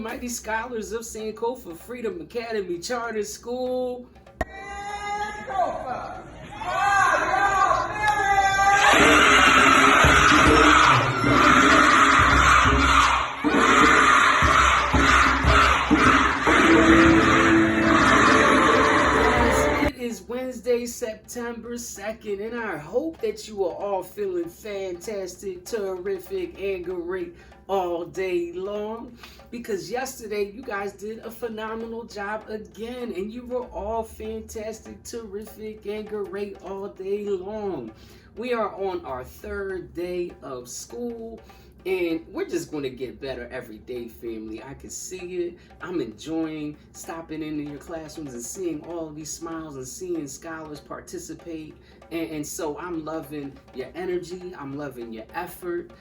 mighty scholars of Sankofa Freedom Academy Charter School. Sankofa! Wednesday, September 2nd, and I hope that you are all feeling fantastic, terrific, and great all day long, because yesterday you guys did a phenomenal job again, and you were all fantastic, terrific, and great all day long. We are on our third day of school, and we're just going to get better every day, family. I can see it. I'm enjoying stopping into your classrooms and seeing all of these smiles and seeing scholars participate. And so I'm loving your energy. I'm loving your effort.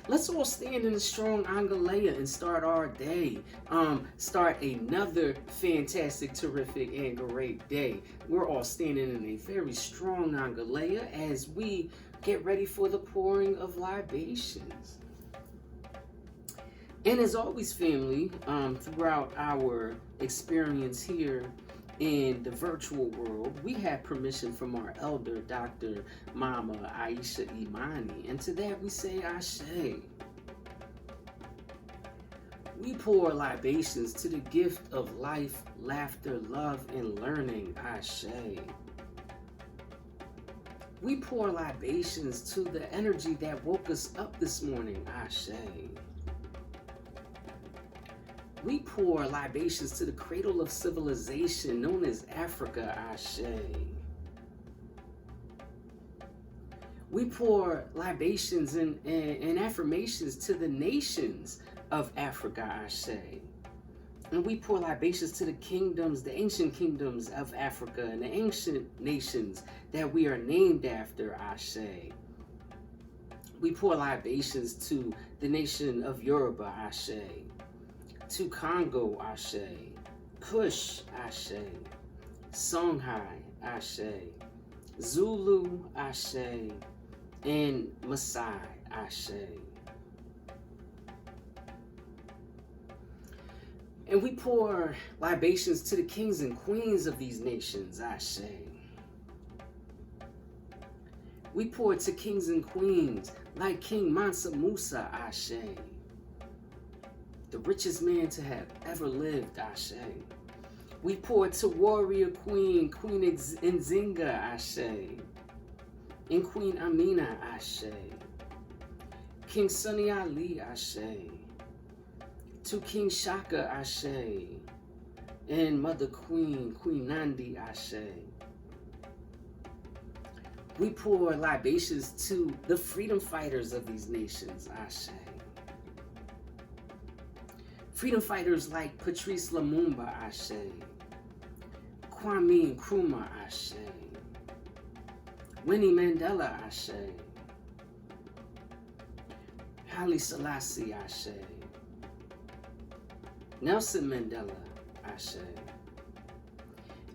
Let's all stand in a strong Angalaya and start our day. Start another fantastic, terrific, and great day. We're all standing in a very strong Angalaya as we get ready for the pouring of libations. And as always, family, throughout our experience here in the virtual world, we have permission from our elder, Dr. Mama Aisha Imani. And to that we say Ashe. We pour libations to the gift of life, laughter, love, and learning. Ashe. We pour libations to the energy that woke us up this morning. Ashe. We pour libations to the cradle of civilization known as Africa. Ashe. We pour libations and affirmations to the nations of Africa. Ashe. And we pour libations to the kingdoms, the ancient kingdoms of Africa and the ancient nations that we are named after. Ashe. We pour libations to the nation of Yoruba. Ashe. To Congo. Ashe. Kush. Ashe. Songhai. Ashe. Zulu. Ashe. And Maasai. Ashe. And we pour libations to the kings and queens of these nations. Ashe. We pour to kings and queens like King Mansa Musa. Ashe. The richest man to have ever lived. Ashe. We pour to warrior queen, Queen Nzinga. Ashe. And Queen Amina. Ashe. King Sunny Ali. Ashe. To King Shaka. Ashe. And Mother Queen, Queen Nandi. Ashe. We pour libations to the freedom fighters of these nations. Ashe. Freedom fighters like Patrice Lumumba. Ashe. Kwame Nkrumah. Ashe. Winnie Mandela. Ashe. Haile Selassie. Ashe. Nelson Mandela. Ashe.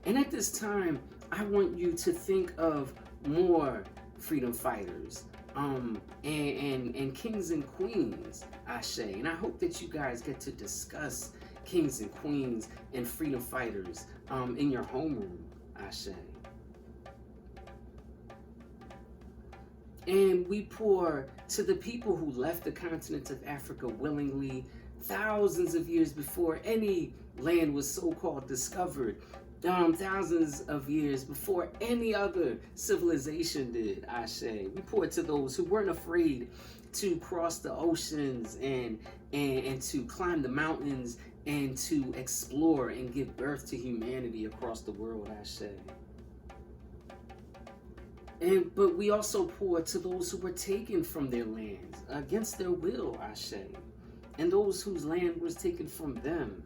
And at this time, I want you to think of more freedom fighters and kings and queens. Ashe. And I hope that you guys get to discuss kings and queens and freedom fighters in your homeroom. Ashe. And we pour to the people who left the continent of Africa willingly, thousands of years before any land was so-called discovered, thousands of years before any other civilization did. Ashe. We pour to those who weren't afraid to cross the oceans and to climb the mountains and to explore and give birth to humanity across the world. Ashe. But we also pour to those who were taken from their lands against their will. Ashe. And those whose land was taken from them.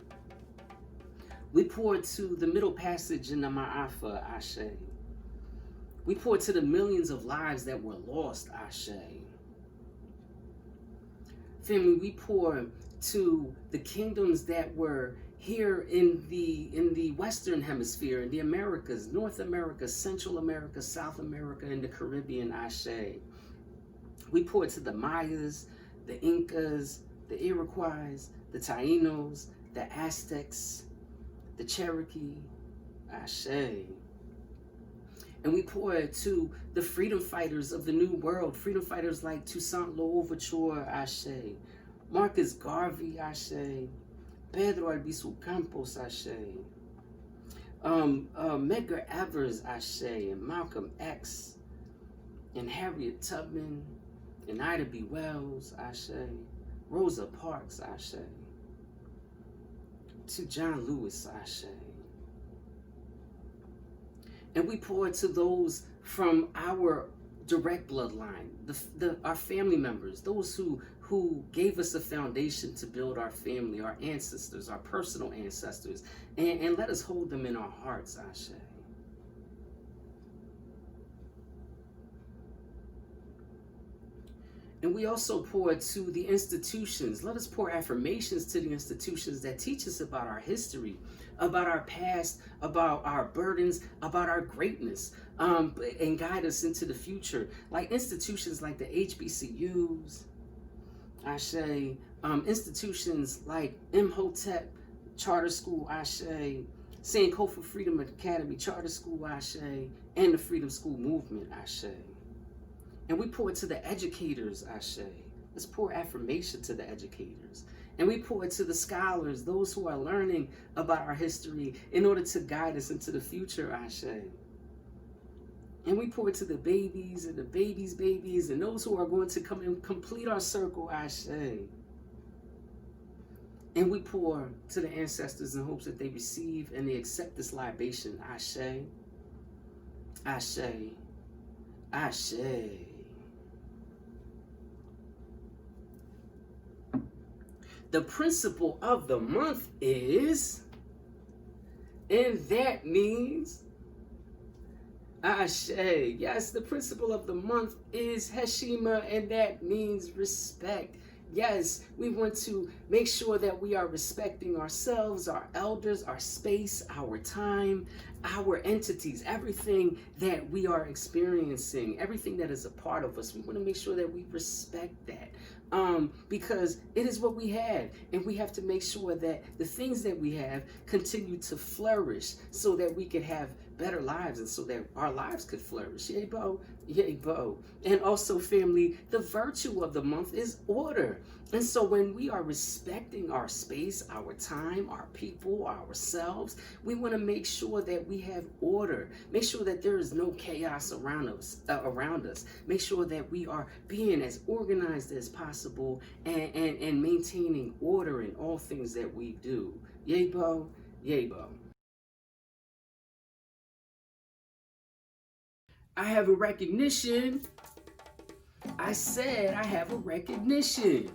We pour to the Middle Passage in the Ma'afa. Ashe. We pour to the millions of lives that were lost. Ashe. Family, we pour to the kingdoms that were here in the Western Hemisphere, in the Americas, North America, Central America, South America, and the Caribbean. Ashe. We pour to the Mayas, the Incas, the Iroquois, the Tainos, the Aztecs, the Cherokee, Ashe. And we pour it to the freedom fighters of the New World, freedom fighters like Toussaint Louverture, Ashe, Marcus Garvey, Ashe, Pedro Albizu Campos, Ashe, Medgar Evers, Ashe, and Malcolm X, and Harriet Tubman, and Ida B. Wells, Ashe, Rosa Parks, Ashe, to John Lewis, Ashe. And we pour it to those from our direct bloodline, our family members, those who gave us a foundation to build our family, our ancestors, our personal ancestors, and let us hold them in our hearts, Ashe. And we also pour to the institutions. Let us pour affirmations to the institutions that teach us about our history, about our past, about our burdens, about our greatness, and guide us into the future. Like institutions like the HBCUs, Ashe, institutions like Imhotep Charter School, Ashe, Sankofa Freedom Academy Charter School, Ashe, and the Freedom School Movement, Ashe. And we pour it to the educators, Ashe. Let's pour affirmation to the educators. And we pour it to the scholars, those who are learning about our history in order to guide us into the future, Ashe. And we pour it to the babies and the babies' babies and those who are going to come and complete our circle, Ashe. And we pour to the ancestors in hopes that they receive and they accept this libation, Ashe. Ashe. Ashe. The principle of the month is, and that means Ashe. Yes, the principle of the month is Heshima, and that means respect. Yes, we want to make sure that we are respecting ourselves, our elders, our space, our time, our entities, everything that we are experiencing, everything that is a part of us. We want to make sure that we respect that. Because it is what we have, and we have to make sure that the things that we have continue to flourish so that we can have better lives and so that our lives could flourish. Yay, Bo. Yay, Bo. And also, family, the virtue of the month is order. And so when we are respecting our space, our time, our people, ourselves, we want to make sure that we have order. Make sure that there is no chaos around us. Make sure that we are being as organized as possible and maintaining order in all things that we do. Yay, Bo. Yay, Bo. I have a recognition. I said I have a recognition.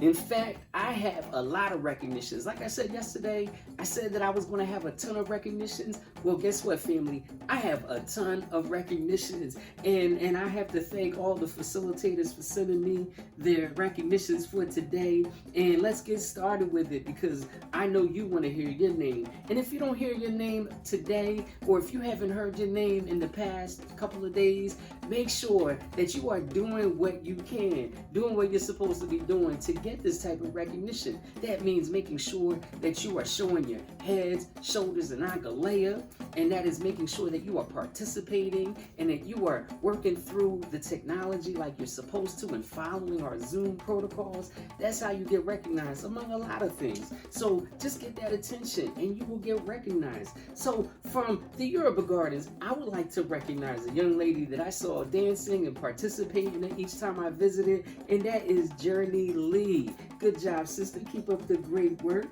In fact, I have a lot of recognitions. Like I said yesterday, I said that I was going to have a ton of recognitions. Well, guess what, family? I have a ton of recognitions. And I have to thank all the facilitators for sending me their recognitions for today. And let's get started with it because I know you want to hear your name. And if you don't hear your name today, or if you haven't heard your name in the past couple of days, make sure that you are doing what you can, doing what you're supposed to be doing to get this type of recognition. That means making sure that you are showing your heads, shoulders, and agalea, and that is making sure that you are participating and that you are working through the technology like you're supposed to and following our Zoom protocols. That's how you get recognized, among a lot of things. So just get that attention and you will get recognized. So from the Yoruba Gardens, I would like to recognize a young lady that I saw dancing and participating each time I visited, and that is Journey Lee. Good job, sister. Keep up the great work.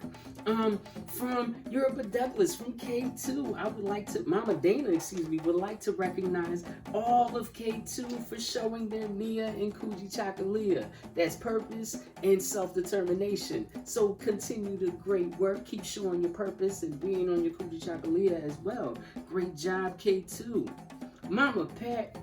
From Yoruba Douglas, from K2, I would like to, Mama Dana, would like to recognize all of K2 for showing their Nia and Kuji Chakalia. That's purpose and self-determination. So continue the great work. Keep showing your purpose and being on your Kuji Chakalia as well. Great job, K2. Mama Pat,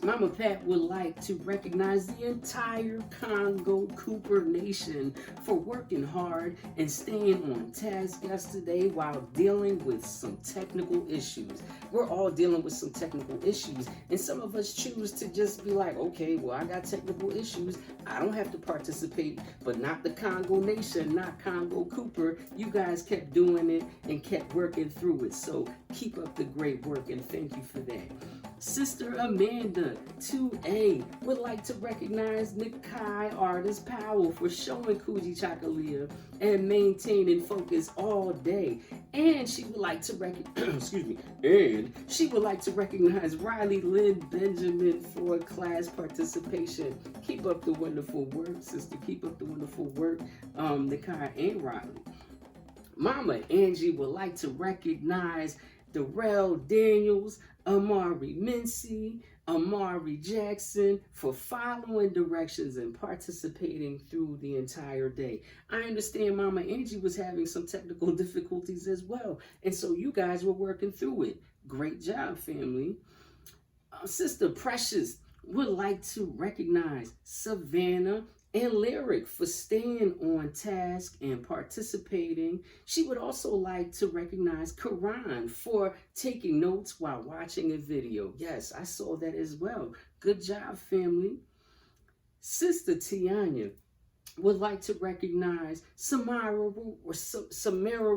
Mama Pat would like to recognize the entire Congo Cooper Nation for working hard and staying on task yesterday while dealing with some technical issues. We're all dealing with some technical issues, and some of us choose to just be like, okay, well, I got technical issues. I don't have to participate, but not the Congo Nation, not Congo Cooper. You guys kept doing it and kept working through it. So keep up the great work, and thank you for that. Sister Amanda, 2A, would like to recognize Nikai Artist Powell for showing Kuji Chakalia and maintaining focus all day. And she would like to recognize Riley Lynn Benjamin for class participation. Keep up the wonderful work, sister. Keep up the wonderful work, Nikai and Riley. Mama Angie would like to recognize Darrell Daniels, Amari Mincy, Amari Jackson for following directions and participating through the entire day. I understand Mama Angie was having some technical difficulties as well, and so you guys were working through it. Great job, family. Sister Precious would like to recognize Savannah and Lyric for staying on task and participating. She would also like to recognize Karan for taking notes while watching a video. Yes, I saw that as well. Good job, family. Sister Tianya would like to recognize Samara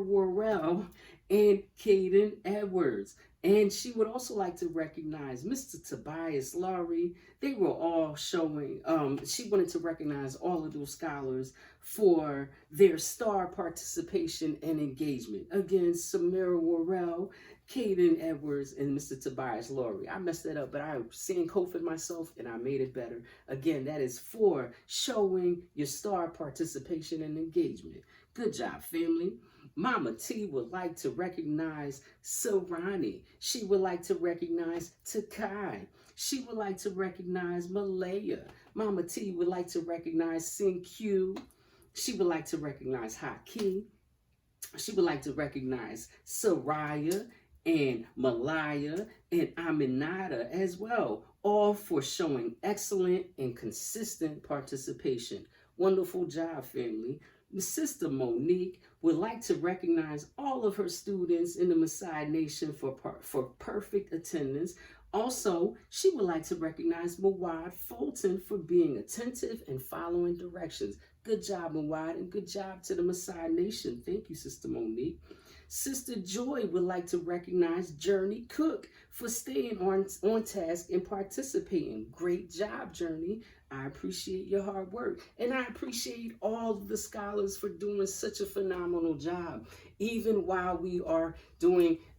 Worrell and Caden Edwards. And she would also like to recognize Mr. Tobias Laurie. They were all showing, she wanted to recognize all of those scholars for their star participation and engagement. Again, Samara Worrell, Caden Edwards, and Mr. Tobias Laurie. I messed that up, but I sang Kofi myself and I made it better. Again, that is for showing your star participation and engagement. Good job, family. Mama T would like to recognize Sarani. She would like to recognize Takai. She would like to recognize Malaya. Mama T would like to recognize Sin-Q. She would like to recognize Haki. She would like to recognize Soraya and Malaya and Aminata as well, all for showing excellent and consistent participation. Wonderful job, family. Sister Monique would like to recognize all of her students in the Maasai Nation for perfect attendance. Also, she would like to recognize Mawad Fulton for being attentive and following directions. Good job, Mawad, and good job to the Maasai Nation. Thank you, Sister Monique. Sister Joy would like to recognize Journey Cook for staying on task and participating. Great job, Journey. I appreciate your hard work. And I appreciate all of the scholars for doing such a phenomenal job. Even while we are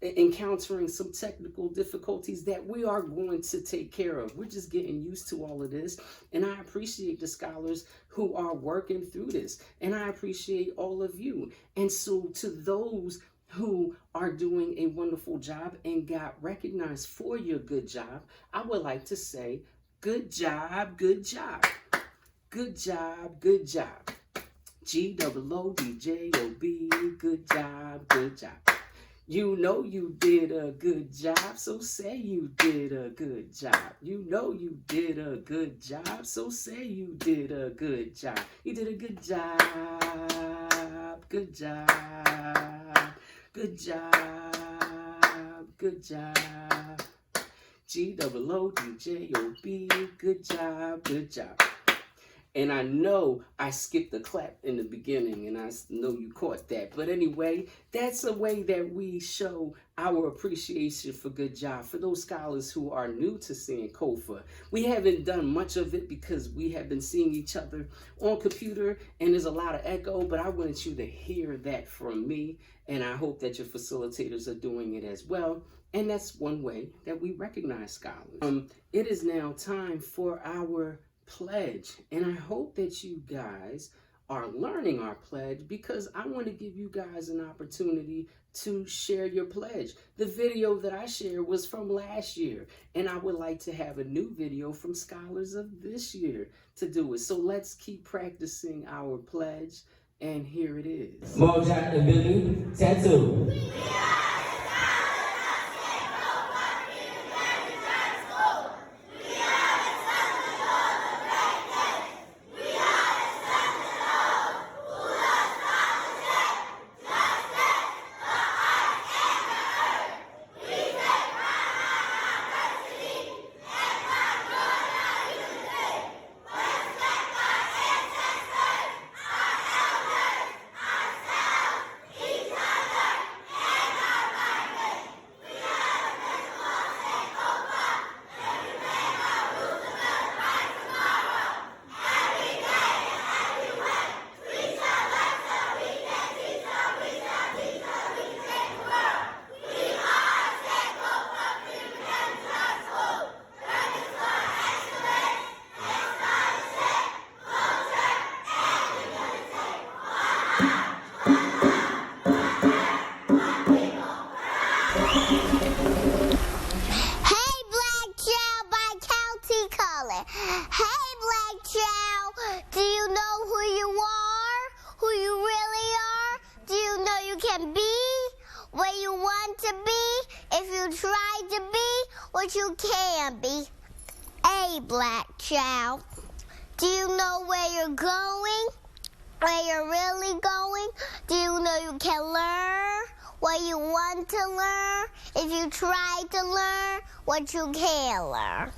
encountering some technical difficulties that we are going to take care of. We're just getting used to all of this. And I appreciate the scholars who are working through this. And I appreciate all of you. And so to those who are doing a wonderful job and got recognized for your good job, I would like to say, good job, good job. Good job, good job. G-O-O-D-J-O-B, good job, good job. You know you did a good job, so say you did a good job. You know you did a good job, so say you did a good job. You did a good job, good job, good job, good job. G-O-O-D-J-O-B, good job, good job. And I know I skipped the clap in the beginning, and I know you caught that. But anyway, that's a way that we show our appreciation for good job for those scholars who are new to seeing Kofa. We haven't done much of it because we have been seeing each other on computer, and there's a lot of echo, but I wanted you to hear that from me, and I hope that your facilitators are doing it as well. And that's one way that we recognize scholars. It is now time for our pledge, and I hope that you guys are learning our pledge because I want to give you guys an opportunity to share your pledge. The video that I shared was from last year, and I would like to have a new video from scholars of this year to do it. So let's keep practicing our pledge, and here it is. Mojak Ibilu Tattoo. We are what you can be. A black child. Do you know where you're going? Where you're really going? Do you know you can learn what you want to learn? If you try to learn what you can learn.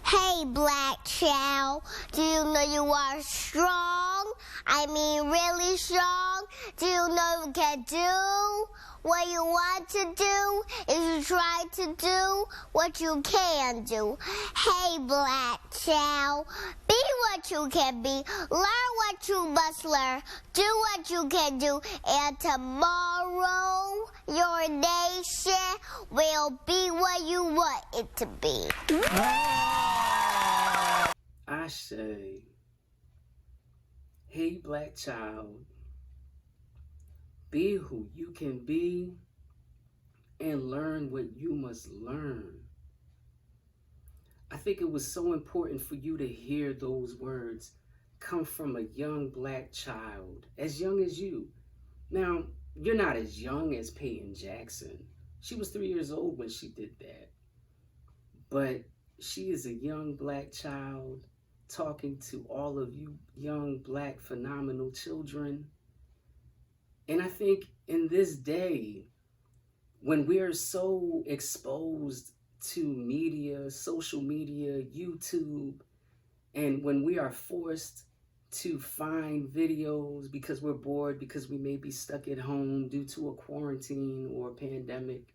Hey, black child, do you know you are strong? I mean really strong. Do you know you can do what you want to do if you try to do what you can do? Hey, black child, be what you can be. Learn what you must learn. Do what you can do. And tomorrow, your nation will be what you want it to be. I say, hey, black child, be who you can be and learn what you must learn. I think it was so important for you to hear those words come from a young black child, as young as you. Now, you're not as young as Peyton Jackson. She was 3 years old when she did that. But she is a young black child talking to all of you young black phenomenal children. And I think in this day, when we're so exposed to media, social media, YouTube, and when we are forced to find videos because we're bored, because we may be stuck at home due to a quarantine or a pandemic,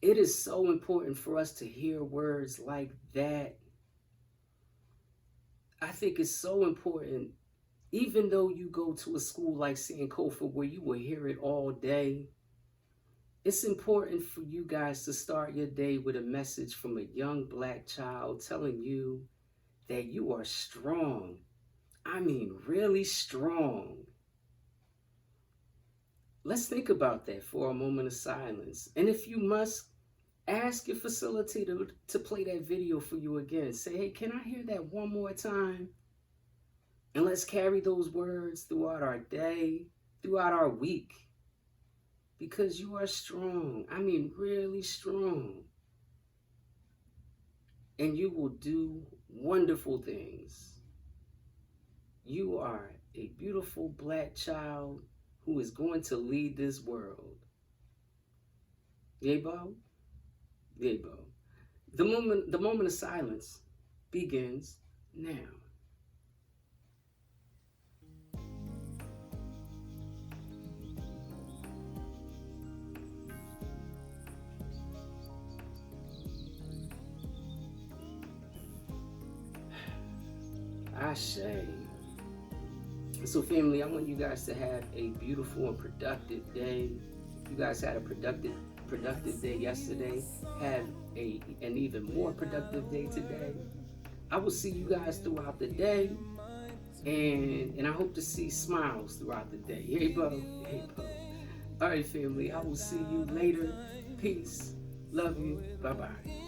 it is so important for us to hear words like that. I think it's so important, even though you go to a school like Sankofa where you will hear it all day, it's important for you guys to start your day with a message from a young black child telling you that you are strong. I mean, really strong. Let's think about that for a moment of silence. And if you must, ask your facilitator to play that video for you again. Say, hey, can I hear that one more time? And let's carry those words throughout our day, throughout our week. Because you are strong. I mean, really strong. And you will do wonderful things. You are a beautiful black child who is going to lead this world. Yabo? Yabo. The moment of silence begins now. Ashe. So family, I want you guys to have a beautiful and productive day. You guys had a productive day yesterday. Have an even more productive day today. I will see you guys throughout the day. And I hope to see smiles throughout the day. Hey, Bo. Hey, Bo. All right, family. I will see you later. Peace. Love you. Bye-bye.